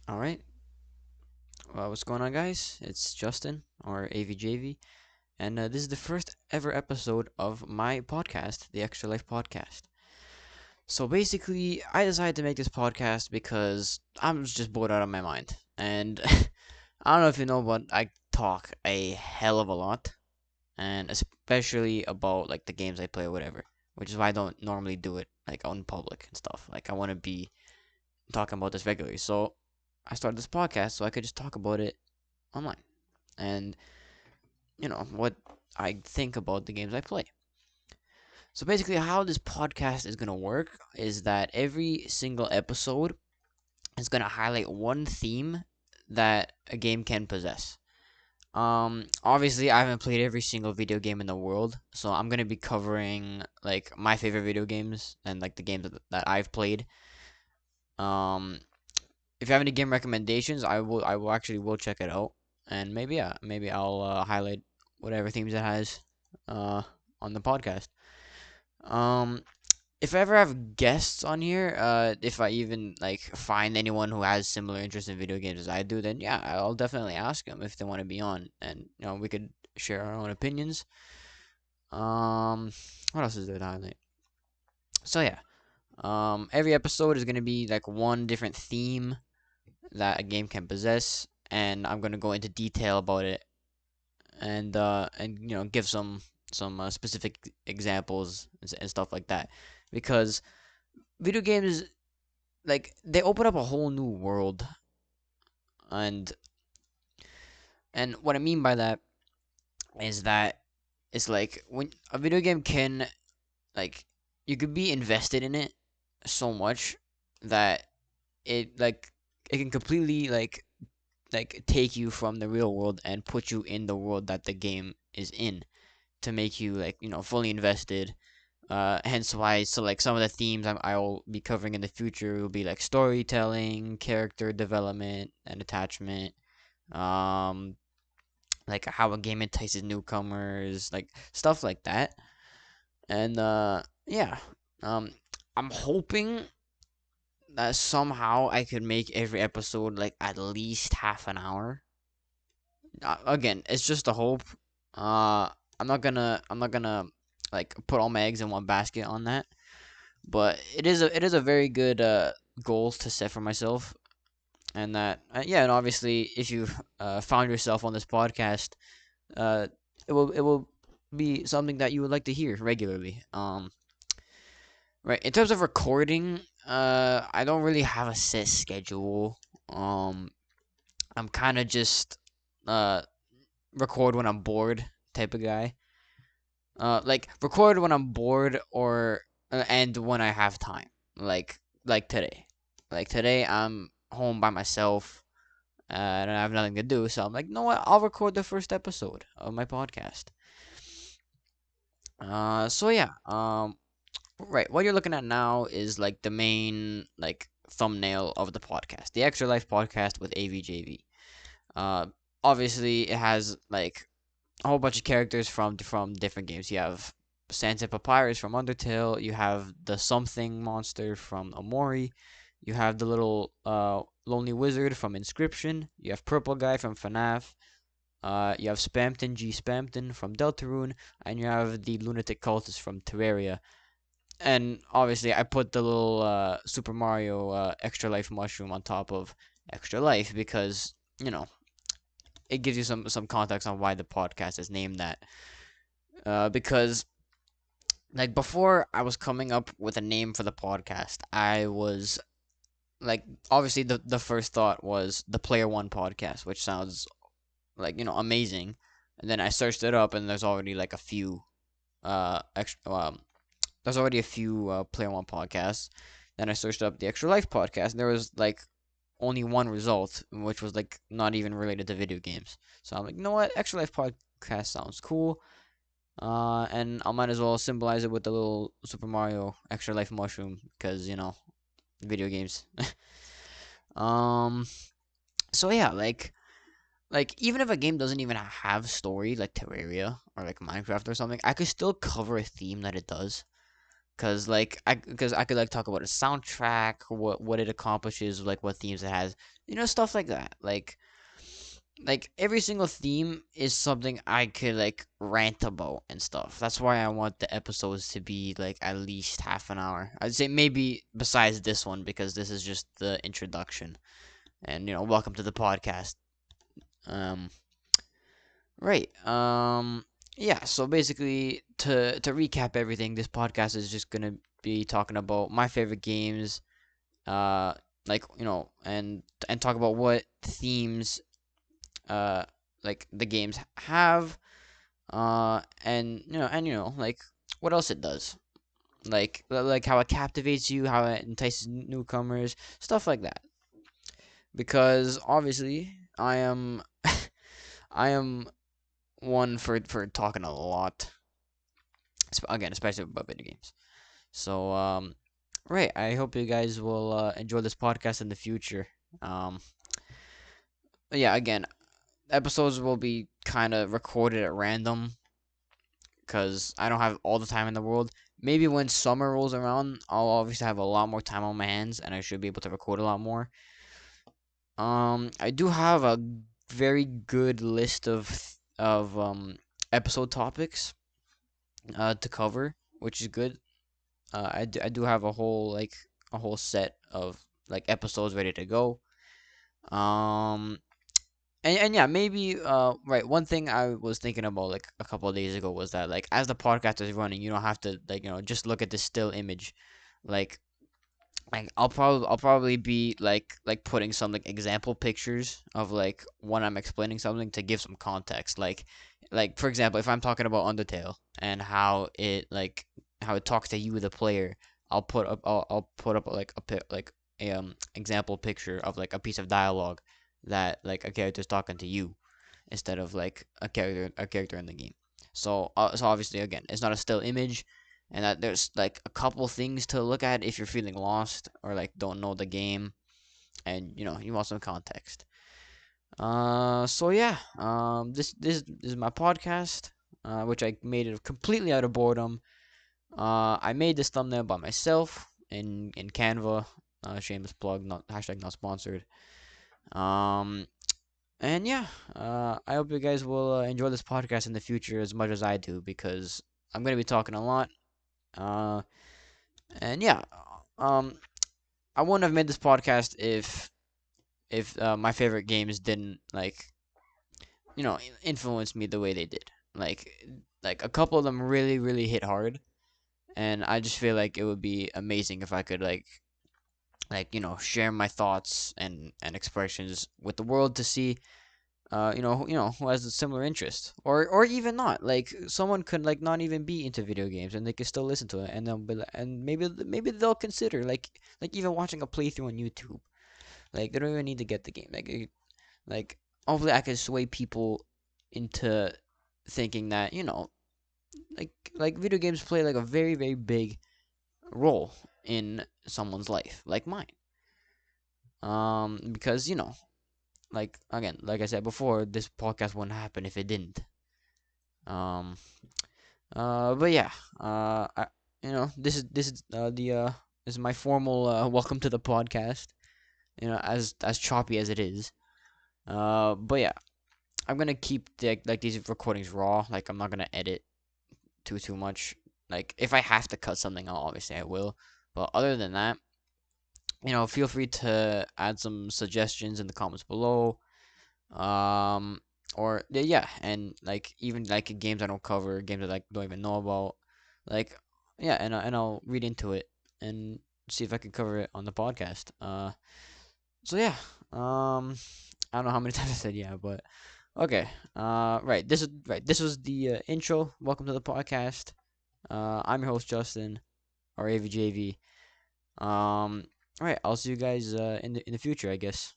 All right. What's going on, guys? It's Justin or AVJV, and this is the first ever episode of my podcast, the Extra Life Podcast. So basically, I decided to make this podcast because I'm just bored out of my mind, and I don't know if you know, but I talk a hell of a lot, and especially about like the games I play or whatever, which is why I don't normally do it like on public and stuff. Like I want to be talking about this regularly, so I started this podcast so I could just talk about it online and what I think about the games I play. So basically, how this podcast is gonna work is that every single episode is gonna highlight one theme that a game can possess. Obviously, I haven't played every single video game in the world, so I'm gonna be covering like my favorite video games and like the games that I've played. Um, if you have any game recommendations, I will actually will check it out, and maybe I'll highlight whatever themes it has uh on the podcast. Um, if I ever have guests on here, if I even like find anyone who has similar interest in video games as I do, then yeah, I'll definitely ask them if they want to be on, and we could share our own opinions. Um, what else is there to highlight? So yeah, every episode is gonna be like one different theme that a game can possess, and I'm gonna go into detail about it and give some specific examples and stuff like that, because video games, like, they open up a whole new world. And and what I mean by that is that it's like when a video game can, like, you could be invested in it so much that it can completely like take you from the real world and put you in the world that the game is in, to make you like fully invested. Hence why, so like some of the themes I'll be covering in the future will be like storytelling, character development, and attachment. Um, like how a game entices newcomers, like stuff like that. And yeah, um, I'm hoping that somehow I could make every episode like at least half an hour. Again, it's just a hope. Uh, I'm not gonna like put all my eggs in one basket on that, but it is a very good goal to set for myself. And that yeah, and obviously if you found yourself on this podcast, uh, it will be something that you would like to hear regularly. Right, in terms of recording, I don't really have a set schedule. I'm kind of just uh record when I'm bored type of guy. Like record when I'm bored, or and when I have time. Like today. Like today I'm home by myself, and I have nothing to do, so I'm like, no what? I'll record the first episode of my podcast. So yeah. Right, what you're looking at now is like the main like thumbnail of the podcast, the Extra Life Podcast with AVJV. Uh, Obviously it has like a whole bunch of characters from different games. You have Sans and Papyrus from Undertale. You have the Something monster from Omori. You have the little lonely wizard from Inscription. You have Purple Guy from FNAF. You have Spamton G Spamton from Deltarune, and you have the lunatic cultist from Terraria. And obviously, I put the little Super Mario Extra Life mushroom on top of Extra Life because it gives you some context on why the podcast is named that. Because like before I was coming up with a name for the podcast, I was like, obviously the first thought was the Player One podcast, which sounds like amazing. And then I searched it up, and there's already a few Player One podcasts. Then I searched up the Extra Life podcast, and there was like only one result, which was like not even related to video games. So I'm like, you know what, Extra Life podcast sounds cool. And I might as well symbolize it with the little Super Mario Extra Life mushroom because video games. um, so yeah, like even if a game doesn't even have story like Terraria or like Minecraft or something, I could still cover a theme that it does. because I could like talk about a soundtrack, what it accomplishes, like what themes it has, stuff like that. Like every single theme is something I could like rant about and stuff. That's why I want the episodes to be like at least half an hour. I'd say maybe besides this one because this is just the introduction. And welcome to the podcast. Um right. Yeah, so basically to recap everything, this podcast is just going to be talking about my favorite games, uh like, and talk about what themes uh like the games have, and like what else it does, like how it captivates you, how it entices newcomers, stuff like that. Because obviously I am one for talking a lot, again, especially about video games. So right, I hope you guys will enjoy this podcast in the future. um yeah, again, episodes will be kind of recorded at random because I don't have all the time in the world. Maybe when summer rolls around, I'll obviously have a lot more time on my hands, and I should be able to record a lot more. I do have a very good list of episode topics to cover, which is good. I do have a whole set of like episodes ready to go. Um, and yeah, maybe right. One thing I was thinking about like a couple of days ago was that like as the podcast is running, you don't have to like just look at the still image, like I'll probably be like putting some like example pictures of like when I'm explaining something to give some context. Like for example, if I'm talking about Undertale and how it talks to you, the player, I'll put up like like a example picture of like a piece of dialogue that like a character's talking to you instead of like a character in the game. So obviously again, it's not a still image, and that there's like a couple things to look at if you're feeling lost or like don't know the game, and you want some context. So yeah, this is my podcast, which I made it completely out of boredom. I made this thumbnail by myself in Canva. Shameless plug, not hashtag not sponsored. Um, and yeah, I hope you guys will enjoy this podcast in the future as much as I do because I'm gonna be talking a lot. Uh, and yeah, um, I wouldn't have made this podcast if my favorite games didn't influence me the way they did. Like a couple of them really really hit hard, and I just feel like it would be amazing if I could share my thoughts and expressions with the world to see who has a similar interest, or even not. Like someone could like not even be into video games and they can still listen to it, and and maybe they'll consider like even watching a playthrough on YouTube. Like they don't even need to get the game. Like hopefully I can sway people into thinking that like video games play like a very very big role in someone's life, like mine. Because like again, like I said before, this podcast wouldn't happen if it didn't. Um, but yeah, this is my formal welcome to the podcast. As choppy as it is. But yeah, I'm gonna keep like these recordings raw. Like I'm not gonna edit too much. Like if I have to cut something out, obviously I will. But other than that, feel free to add some suggestions in the comments below. Um, or yeah, and like even like games I don't cover, games I like don't even know about, like yeah, and I'll read into it and see if I can cover it on the podcast. So yeah, I don't know how many times I said yeah, but okay. Right, this was the intro. Welcome to the podcast. I'm your host Justin, or AVJV. All right, I'll see you guys in the future, I guess.